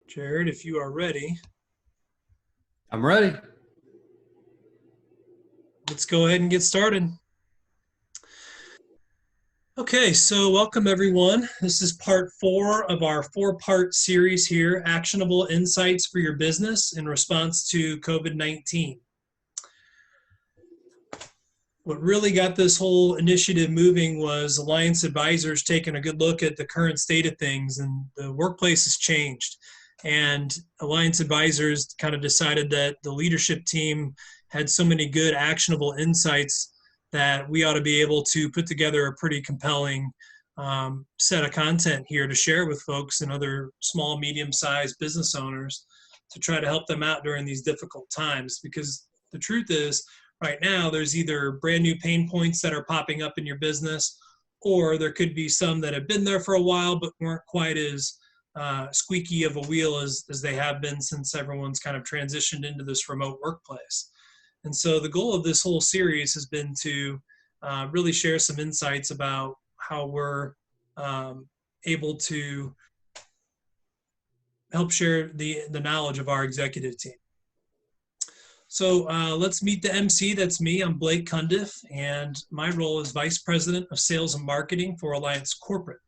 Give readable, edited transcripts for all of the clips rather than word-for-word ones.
Jared, if you are ready, I'm ready. let's go ahead and get started. Okay, so welcome everyone. This is part 4 of our 4-part series here, Actionable Insights for Your Business in Response to COVID-19. What really got this whole initiative moving was Alliance Advisors taking a good look at the current state of things, and the workplace has changed. And Alliance Advisors kind of decided that the leadership team had so many good actionable insights that we ought to be able to put together a pretty compelling set of content here to share with folks and other small, medium-sized business owners to try to help them out during these difficult times. Because the truth is, right now, there's either brand new pain points that are popping up in your business, or there could be some that have been there for a while but weren't quite as squeaky of a wheel as they have been since everyone's kind of transitioned into this remote workplace. And so the goal of this whole series has been to really share some insights about how we're able to help share the knowledge of our executive team. So let's meet the MC. That's me. I'm Blake Cundiff, and my role is Vice President of Sales and Marketing for Alliance Corporate.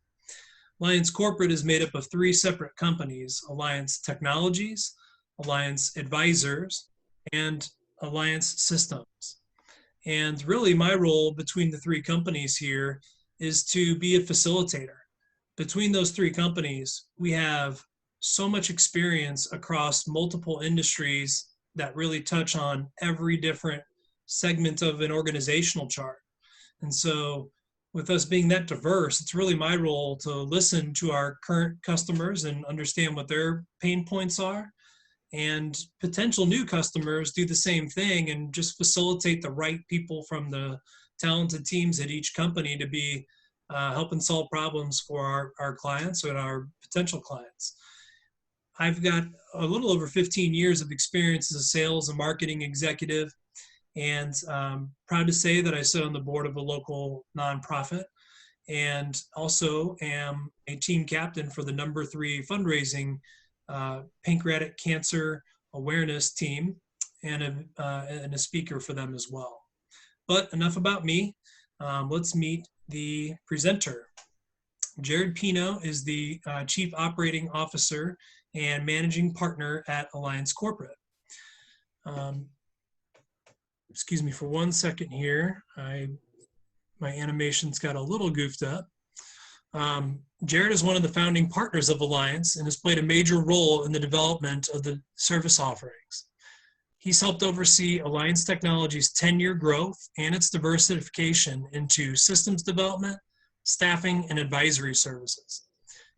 Alliance Corporate is made up of 3 separate companies: Alliance Technologies, Alliance Advisors, and Alliance Systems. And really my role between the 3 companies here is to be a facilitator. Between those 3 companies, we have so much experience across multiple industries that really touch on every different segment of an organizational chart. And so with us being that diverse, it's really my role to listen to our current customers and understand what their pain points are, and potential new customers do the same thing, and just facilitate the right people from the talented teams at each company to be helping solve problems for our clients and our potential clients. I've got a little over 15 years of experience as a sales and marketing executive, and proud to say that I sit on the board of a local nonprofit, and also am a team captain for the number 3 fundraising pancreatic cancer awareness team, and a speaker for them as well. But enough about me. Let's meet the presenter. Jared Peno is the Chief Operating Officer and Managing Partner at Alliance Corporate. Excuse me for 1 second here. My animation's got a little goofed up. Jared is one of the founding partners of Alliance and has played a major role in the development of the service offerings. He's helped oversee Alliance Technology's 10-year growth and its diversification into systems development, staffing, and advisory services.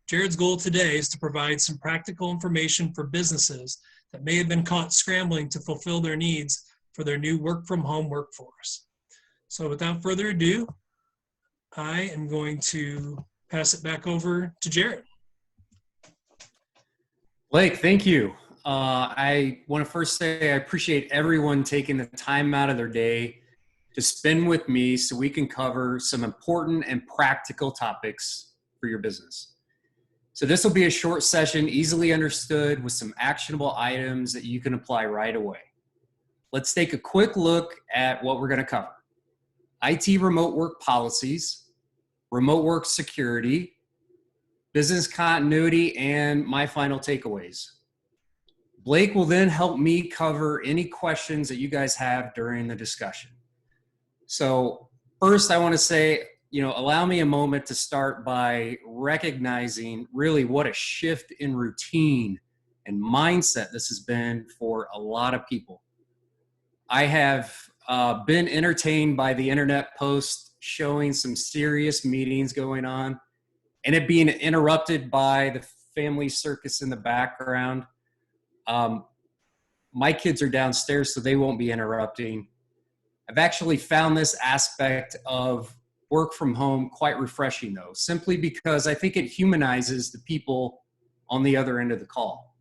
Jared's goal today is to provide some practical information for businesses that may have been caught scrambling to fulfill their needs for their new work-from-home workforce. So without further ado, I am going to pass it back over to Jared. Blake, thank you. I want to first say I appreciate everyone taking the time out of their day to spend with me so we can cover some important and practical topics for your business. So this will be a short session, easily understood, with some actionable items that you can apply right away. Let's take a quick look at what we're going to cover: IT remote work policies, remote work security, business continuity, and my final takeaways. Blake will then help me cover any questions that you guys have during the discussion. So first, I want to say, allow me a moment to start by recognizing really what a shift in routine and mindset this has been for a lot of people. I have been entertained by the internet posts showing some serious meetings going on and it being interrupted by the family circus in the background. My kids are downstairs, so they won't be interrupting. I've actually found this aspect of work from home quite refreshing, though, simply because I think it humanizes the people on the other end of the call.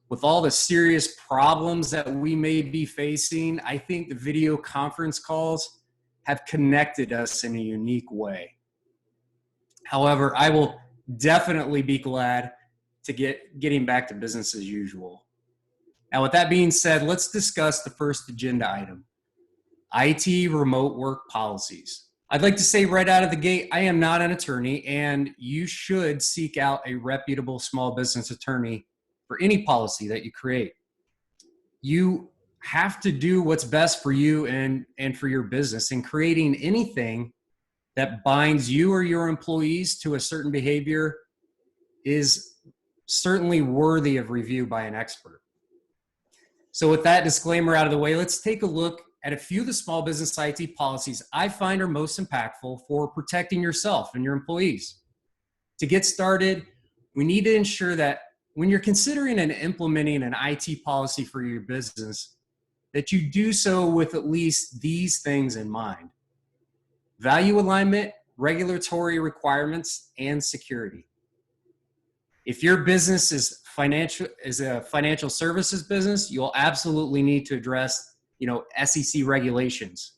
With all the serious problems that we may be facing, I think the video conference calls have connected us in a unique way. However, I will definitely be glad to getting back to business as usual. Now, with that being said, let's discuss the first agenda item, IT remote work policies. I'd like to say right out of the gate, I am not an attorney, and you should seek out a reputable small business attorney for any policy that you create. You have to do what's best for you and for your business, and creating anything that binds you or your employees to a certain behavior is certainly worthy of review by an expert. So with that disclaimer out of the way, let's take a look at a few of the small business IT policies I find are most impactful for protecting yourself and your employees. To get started, we need to ensure that when you're considering and implementing an IT policy for your business, that you do so with at least these things in mind: value alignment, regulatory requirements, and security. If your business is a financial services business, you'll absolutely need to address, SEC regulations.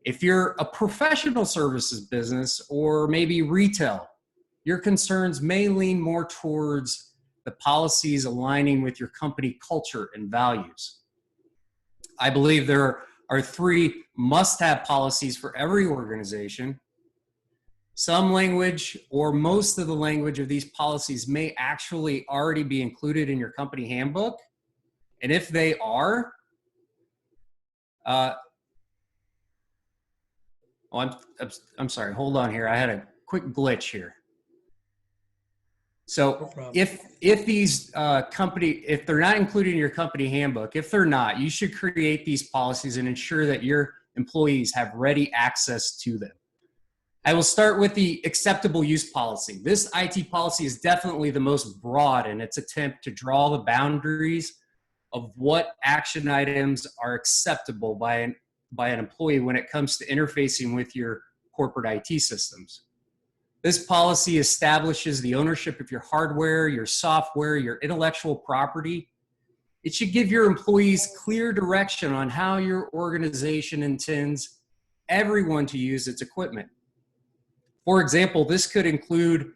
If you're a professional services business or maybe retail, your concerns may lean more towards the policies aligning with your company culture and values. I believe there are 3 must-have policies for every organization. Some language or most of the language of these policies may actually already be included in your company handbook. And if they are, I'm sorry, hold on here. I had a quick glitch here. So if these if they're not included in your company handbook, if they're not, you should create these policies and ensure that your employees have ready access to them. I will start with the acceptable use policy. This IT policy is definitely the most broad in its attempt to draw the boundaries of what action items are acceptable by an employee when it comes to interfacing with your corporate IT systems. This policy establishes the ownership of your hardware, your software, your intellectual property. It should give your employees clear direction on how your organization intends everyone to use its equipment. For example, this could include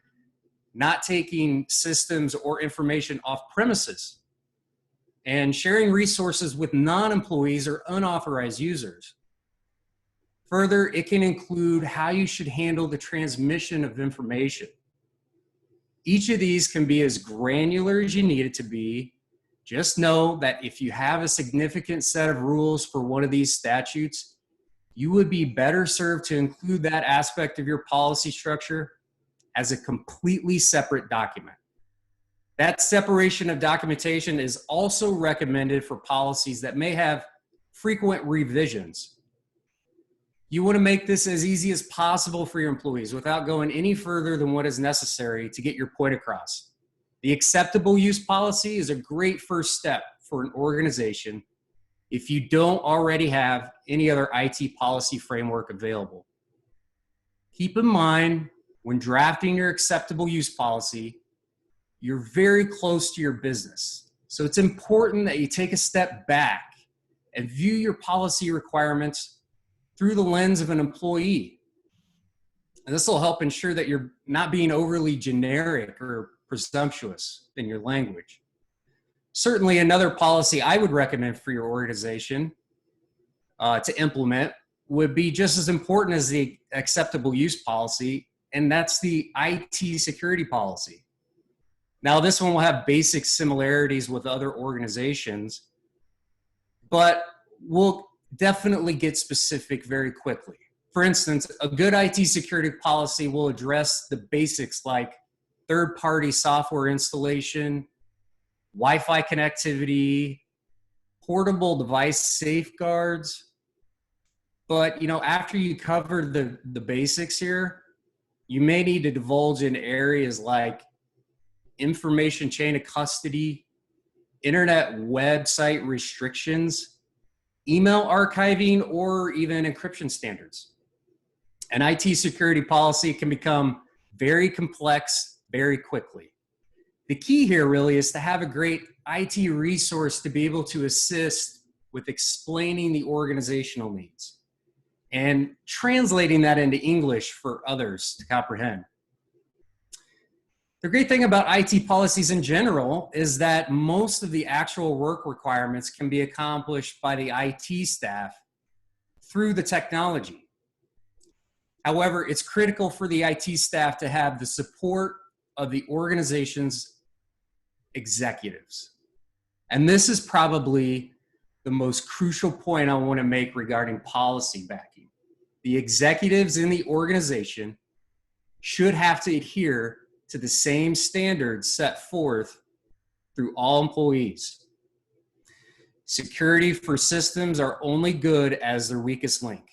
not taking systems or information off premises and sharing resources with non-employees or unauthorized users. Further, it can include how you should handle the transmission of information. Each of these can be as granular as you need it to be. Just know that if you have a significant set of rules for one of these statutes, you would be better served to include that aspect of your policy structure as a completely separate document. That separation of documentation is also recommended for policies that may have frequent revisions. You want to make this as easy as possible for your employees without going any further than what is necessary to get your point across. The acceptable use policy is a great first step for an organization if you don't already have any other IT policy framework available. Keep in mind, when drafting your acceptable use policy, you're very close to your business. So it's important that you take a step back and view your policy requirements through the lens of an employee. And this will help ensure that you're not being overly generic or presumptuous in your language. Certainly another policy I would recommend for your organization to implement would be just as important as the acceptable use policy, and that's the IT security policy. Now, this one will have basic similarities with other organizations, but we'll definitely get specific very quickly. For instance, a good IT security policy will address the basics like third-party software installation, Wi-Fi connectivity, portable device safeguards. But after you cover the basics here, you may need to divulge in areas like information chain of custody, internet website restrictions, email archiving, or even encryption standards. An IT security policy can become very complex very quickly. The key here really is to have a great IT resource to be able to assist with explaining the organizational needs and translating that into English for others to comprehend. The great thing about IT policies in general is that most of the actual work requirements can be accomplished by the IT staff through the technology. However, it's critical for the IT staff to have the support of the organization's executives. And this is probably the most crucial point I want to make regarding policy backing. The executives in the organization should have to adhere to the same standards set forth through all employees. Security for systems are only good as their weakest link.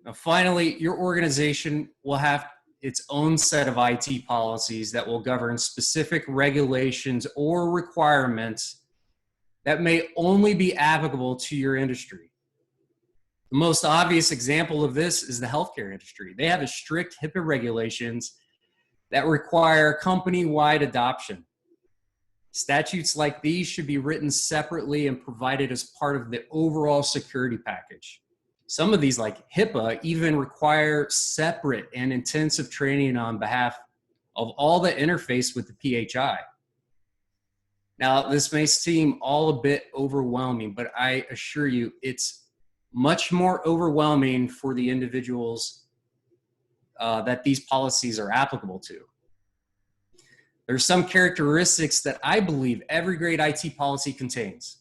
Now, finally, your organization will have its own set of IT policies that will govern specific regulations or requirements that may only be applicable to your industry. The most obvious example of this is the healthcare industry. They have a strict HIPAA regulations that require company-wide adoption. Statutes like these should be written separately and provided as part of the overall security package. Some of these, like HIPAA, even require separate and intensive training on behalf of all that interface with the PHI. Now, this may seem all a bit overwhelming, but I assure you it's much more overwhelming for the individuals that these policies are applicable to. There's some characteristics that I believe every great IT policy contains.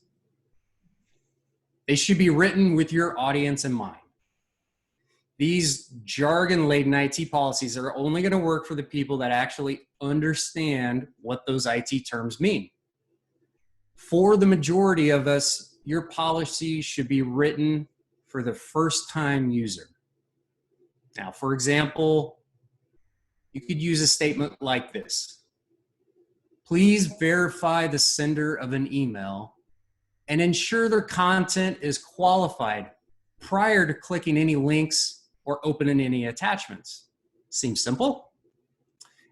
They should be written with your audience in mind. These jargon-laden IT policies are only going to work for the people that actually understand what those IT terms mean. For the majority of us, your policy should be written for the first-time user. Now, for example, you could use a statement like this. Please verify the sender of an email and ensure their content is qualified prior to clicking any links or opening any attachments. Seems simple.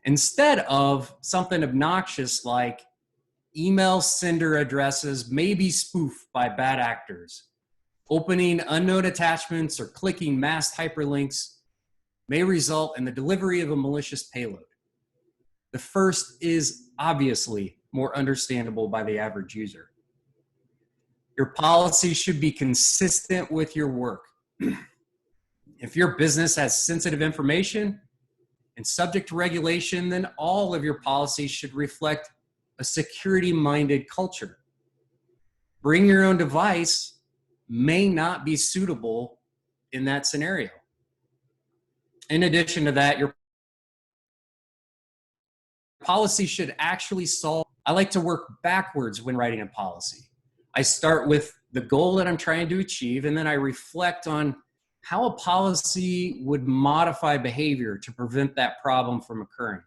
Instead of something obnoxious like email sender addresses may be spoofed by bad actors. Opening unknown attachments or clicking masked hyperlinks may result in the delivery of a malicious payload. The first is obviously more understandable by the average user. Your policy should be consistent with your work. If your business has sensitive information and subject to regulation, then all of your policies should reflect a security-minded culture. Bring your own device may not be suitable in that scenario. In addition to that, your policy should actually solve. I like to work backwards when writing a policy. I start with the goal that I'm trying to achieve, and then I reflect on how a policy would modify behavior to prevent that problem from occurring.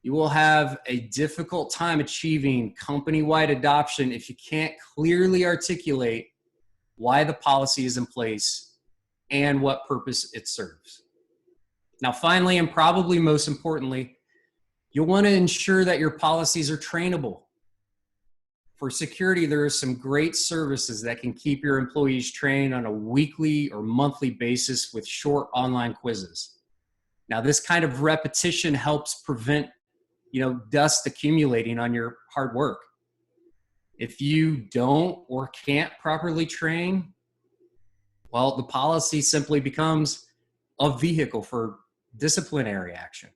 You will have a difficult time achieving company-wide adoption if you can't clearly articulate why the policy is in place and what purpose it serves. Now, finally, and probably most importantly, you'll want to ensure that your policies are trainable. For security, there are some great services that can keep your employees trained on a weekly or monthly basis with short online quizzes. Now, this kind of repetition helps prevent, dust accumulating on your hard work. If you don't or can't properly train, well, the policy simply becomes a vehicle for disciplinary action.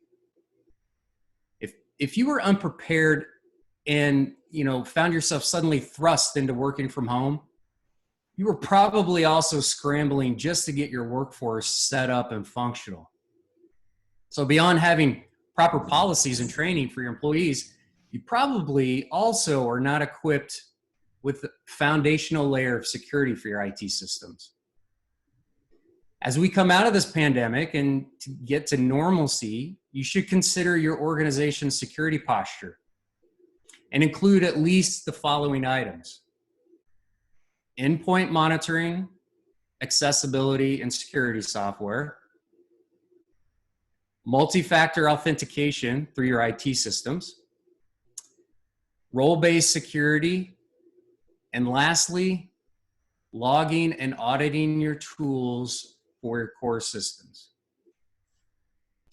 If you were unprepared and found yourself suddenly thrust into working from home, you were probably also scrambling just to get your workforce set up and functional. So beyond having proper policies and training for your employees, you probably also are not equipped with the foundational layer of security for your IT systems. As we come out of this pandemic and to get to normalcy, you should consider your organization's security posture and include at least the following items: endpoint monitoring, accessibility and security software, multi-factor authentication through your IT systems, role-based security, and lastly, logging and auditing your tools for your core systems.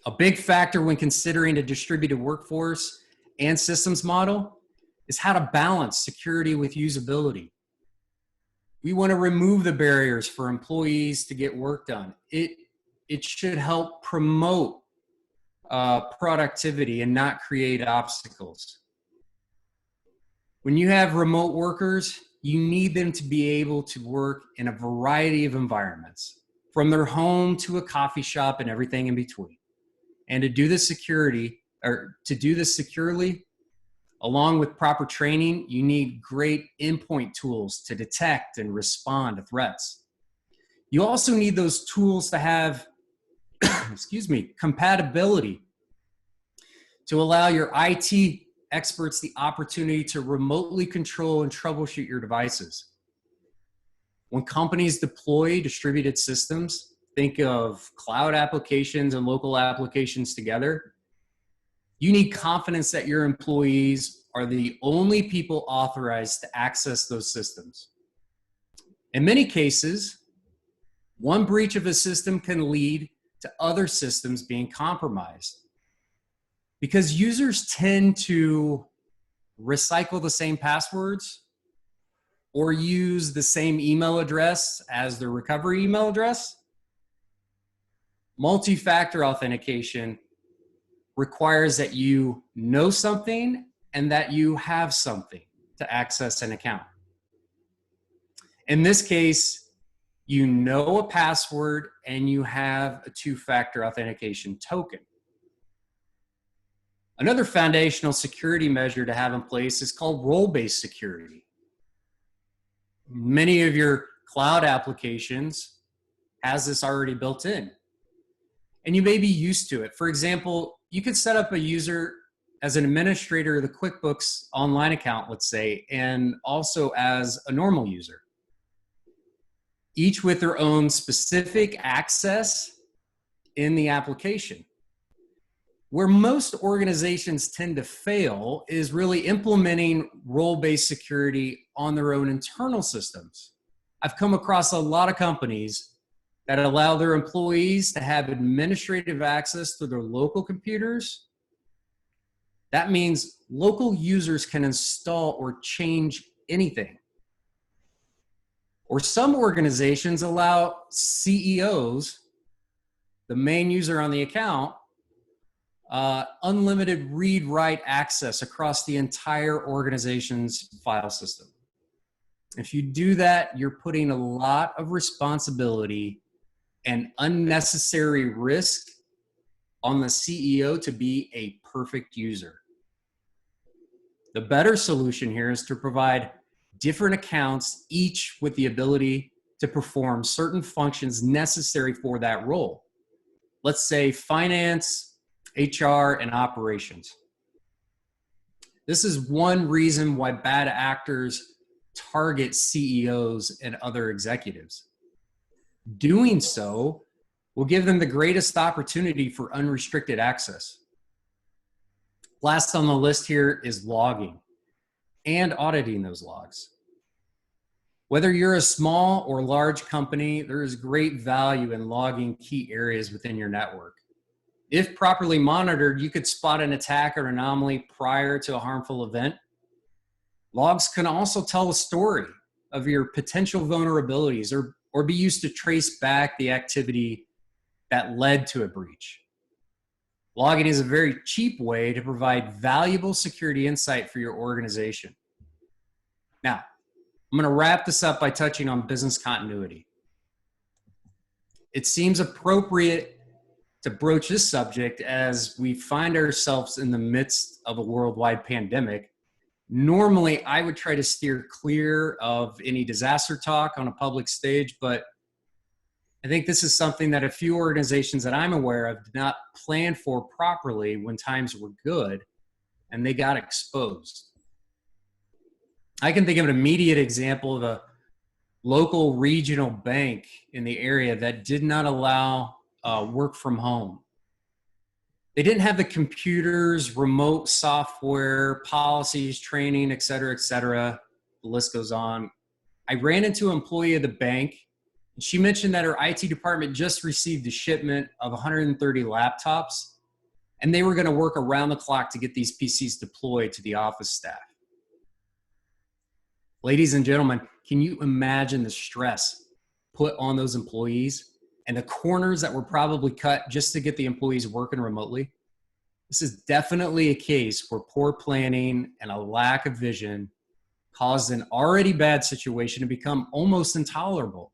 A big factor when considering a distributed workforce and systems model is how to balance security with usability. We want to remove the barriers for employees to get work done. It should help promote productivity and not create obstacles. When you have remote workers, you need them to be able to work in a variety of environments, from their home to a coffee shop and everything in between. And to do this securely, along with proper training, you need great endpoint tools to detect and respond to threats. You also need those tools to have, compatibility to allow your IT experts the opportunity to remotely control and troubleshoot your devices. When companies deploy distributed systems, think of cloud applications and local applications together. You need confidence that your employees are the only people authorized to access those systems. In many cases, one breach of a system can lead to other systems being compromised, because users tend to recycle the same passwords or use the same email address as their recovery email address. Multi-factor authentication requires that you know something and that you have something to access an account. In this case, you know a password and you have a two-factor authentication token. Another foundational security measure to have in place is called role-based security. Many of your cloud applications has this already built in, and you may be used to it. For example, you could set up a user as an administrator of the QuickBooks online account, let's say, and also as a normal user, each with their own specific access in the application. Where most organizations tend to fail is really implementing role-based security on their own internal systems. I've come across a lot of companies that allow their employees to have administrative access to their local computers. That means local users can install or change anything. Or some organizations allow CEOs, the main user on the account, unlimited read-write access across the entire organization's file system. If you do that, you're putting a lot of responsibility and unnecessary risk on the CEO to be a perfect user. The better solution here is to provide different accounts, each with the ability to perform certain functions necessary for that role. Let's say finance, HR, and operations. This is one reason why bad actors target CEOs and other executives. Doing so will give them the greatest opportunity for unrestricted access. Last on the list here is logging and auditing those logs. Whether you're a small or large company, there is great value in logging key areas within your network. If properly monitored, you could spot an attack or anomaly prior to a harmful event. Logs can also tell a story of your potential vulnerabilities or be used to trace back the activity that led to a breach. Logging is a very cheap way to provide valuable security insight for your organization. Now, I'm going to wrap this up by touching on business continuity. It seems appropriate to broach this subject as we find ourselves in the midst of a worldwide pandemic. Normally, I would try to steer clear of any disaster talk on a public stage, but I think this is something that a few organizations that I'm aware of did not plan for properly when times were good, and they got exposed. I can think of an immediate example of a local regional bank in the area that did not allow work from home. They didn't have the computers, remote software, policies, training, et cetera, et cetera. The list goes on. I ran into an employee of the bank, and she mentioned that her IT department just received a shipment of 130 laptops And they were going to work around the clock to get these PCs deployed to the office staff. Ladies and gentlemen, can you imagine the stress put on those employees and the corners that were probably cut just to get the employees working remotely? This is definitely a case where poor planning and a lack of vision caused an already bad situation to become almost intolerable.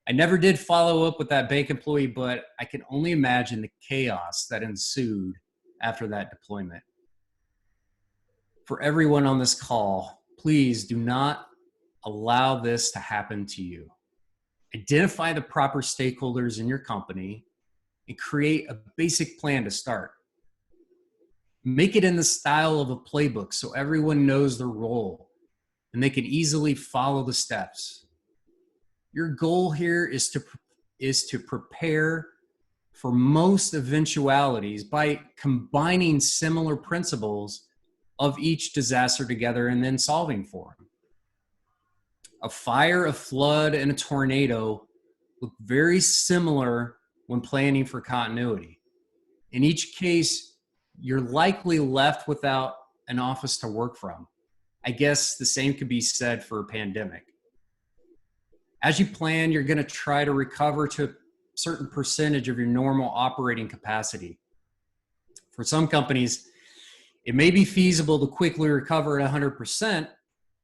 I never did follow up with that bank employee, but I can only imagine the chaos that ensued after that deployment. For everyone on this call, please do not allow this to happen to you. Identify the proper stakeholders in your company and create a basic plan to start. Make it in the style of a playbook so everyone knows their role and they can easily follow the steps. Your goal here is to prepare for most eventualities by combining similar principles of each disaster together and then solving for them. A fire, a flood, and a tornado look very similar when planning for continuity. In each case, you're likely left without an office to work from. I guess the same could be said for a pandemic. As you plan, you're going to try to recover to a certain percentage of your normal operating capacity. For some companies, it may be feasible to quickly recover at 100%,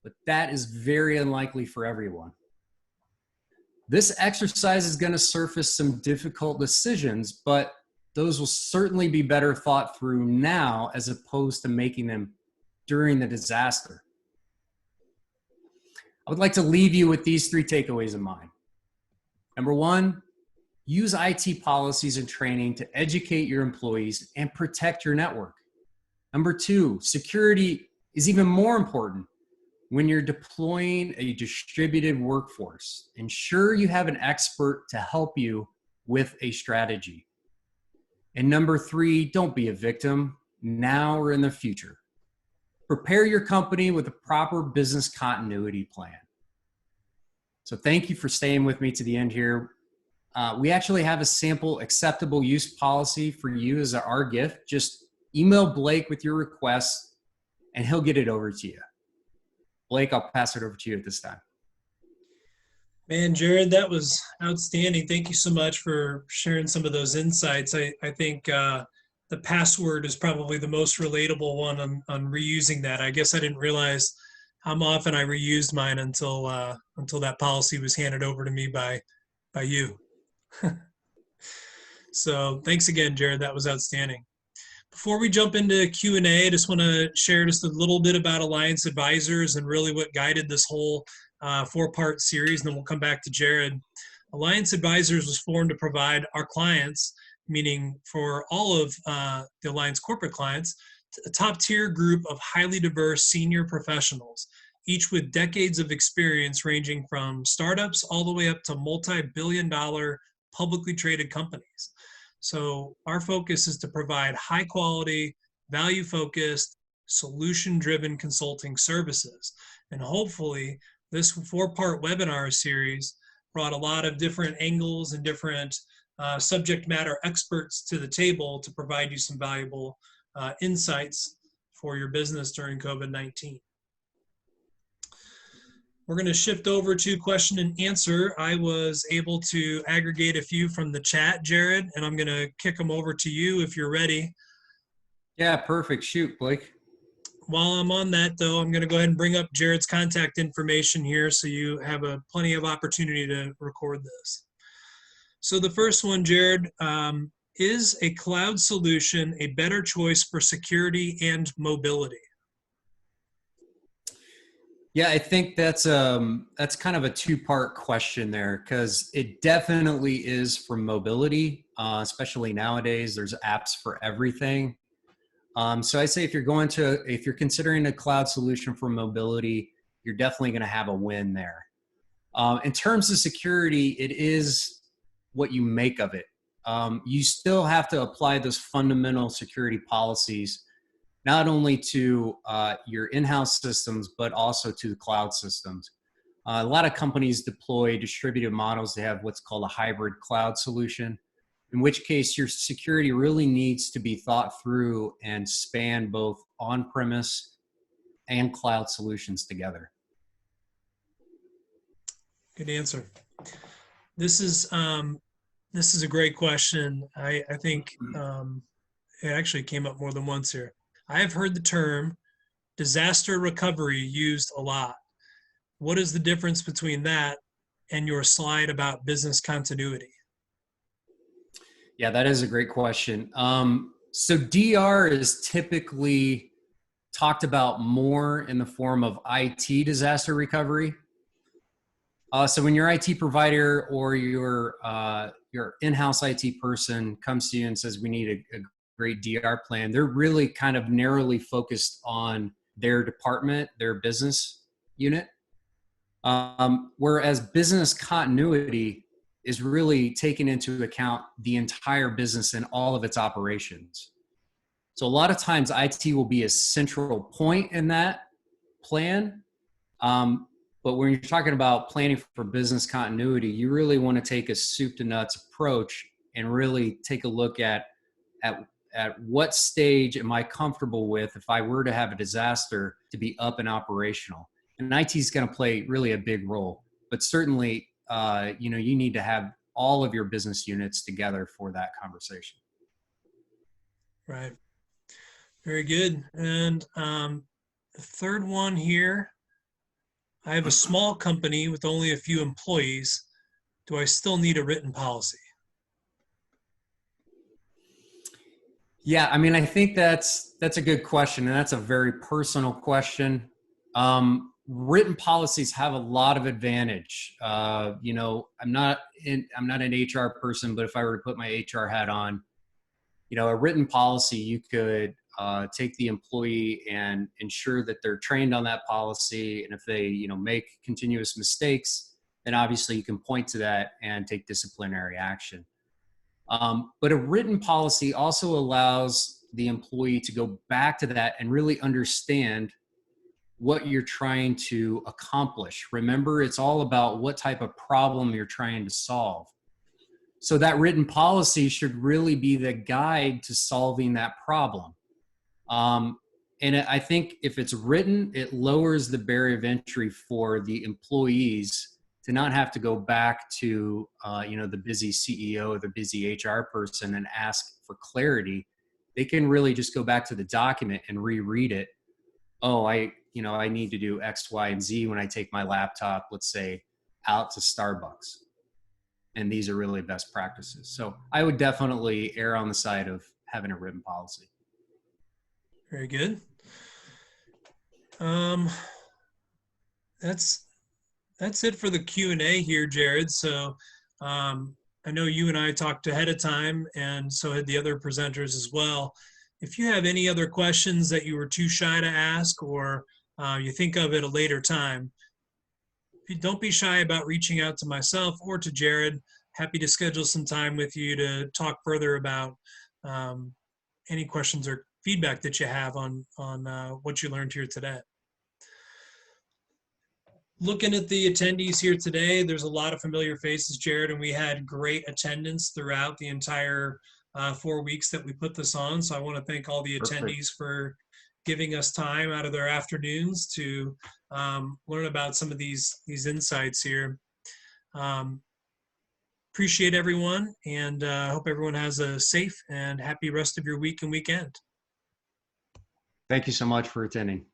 but that is very unlikely for everyone. This exercise is going to surface some difficult decisions, but those will certainly be better thought through now as opposed to making them during the disaster. I would like to leave you with these 3 takeaways in mind. Number 1, use IT policies and training to educate your employees and protect your network. Number 2, security is even more important when you're deploying a distributed workforce. Ensure you have an expert to help you with a strategy. And number 3, don't be a victim now or in the future. Prepare your company with a proper business continuity plan. So thank you for staying with me to the end here. We actually have a sample acceptable use policy for you as our gift. Just email Blake with your request and he'll get it over to you. Blake, I'll pass it over to you at this time. Man, Jared, that was outstanding. Thank you so much for sharing some of those insights. I think the password is probably the most relatable one on reusing that. I guess I didn't realize how often I reused mine until that policy was handed over to me by you. So thanks again, Jared. That was outstanding. Before we jump into Q&A, I just want to share just a little bit about Alliance Advisors and really what guided this whole 4-part series, and then we'll come back to Jared. Alliance Advisors was formed to provide our clients, meaning for all of the Alliance corporate clients, a top-tier group of highly diverse senior professionals, each with decades of experience ranging from startups all the way up to multi-billion-dollar publicly traded companies. So our focus is to provide high-quality, value-focused, solution-driven consulting services. And hopefully, this 4-part webinar series brought a lot of different angles and different subject matter experts to the table to provide you some valuable insights for your business during COVID-19. We're going to shift over to question and answer. I was able to aggregate a few from the chat, Jared, and I'm going to kick them over to you if you're ready. Yeah, perfect. Shoot, Blake. While I'm on that, though, I'm going to go ahead and bring up Jared's contact information here so you have plenty of opportunity to record this. So the first one, Jared, is a cloud solution a better choice for security and mobility? Yeah, I think that's kind of a 2-part question there, because it definitely is for mobility, especially nowadays. There's apps for everything. So I say if you're considering a cloud solution for mobility, you're definitely going to have a win there. In terms of security, it is what you make of it. You still have to apply those fundamental security policies, not only to your in-house systems, but also to the cloud systems. A lot of companies deploy distributed models. They have what's called a hybrid cloud solution. in which case your security really needs to be thought through and span both on-premise and cloud solutions together. Good answer. This is a great question. I think it actually came up more than once here. I have heard the term disaster recovery used a lot. What is the difference between that and your slide about business continuity? Yeah, that is a great question. So DR is typically talked about more in the form of IT disaster recovery. So when your IT provider or your in-house IT person comes to you and says, we need a great DR plan, they're really kind of narrowly focused on their department, their business unit. Whereas business continuity is really taking into account the entire business and all of its operations. So a lot of times IT will be a central point in that plan. But when you're talking about planning for business continuity, you really want to take a soup to nuts approach and really take a look at what stage am I comfortable with if I were to have a disaster to be up and operational. And IT is going to play really a big role, but certainly, you need to have all of your business units together for that conversation. Right. Very good. And the third one here, I have a small company with only a few employees. Do I still need a written policy? Yeah, I mean, I think that's a good question, and that's a very personal question. Written policies have a lot of advantage. I'm not an HR person, but if I were to put my HR hat on, a written policy, you could take the employee and ensure that they're trained on that policy. And if they, make continuous mistakes, then obviously you can point to that and take disciplinary action. But a written policy also allows the employee to go back to that and really understand what you're trying to accomplish. Remember, it's all about what type of problem you're trying to solve. So that written policy should really be the guide to solving that problem. And I think if it's written, it lowers the barrier of entry for the employees to not have to go back to, the busy CEO or the busy HR person and ask for clarity. They can really just go back to the document and reread it. Oh, I need to do X, Y, and Z when I take my laptop, let's say, out to Starbucks. And these are really best practices. So I would definitely err on the side of having a written policy. Very good. That's it for the Q&A here, Jared. So I know you and I talked ahead of time, and so had the other presenters as well. If you have any other questions that you were too shy to ask, or you think of at a later time, don't be shy about reaching out to myself or to Jared. Happy to schedule some time with you to talk further about any questions or feedback that you have on what you learned here today. Looking at the attendees here today, there's a lot of familiar faces, Jared, and we had great attendance throughout the entire 4 weeks that we put this on. So I want to thank all the attendees for giving us time out of their afternoons to learn about some of these insights here. Appreciate everyone, and hope everyone has a safe and happy rest of your week and weekend. Thank you so much for attending.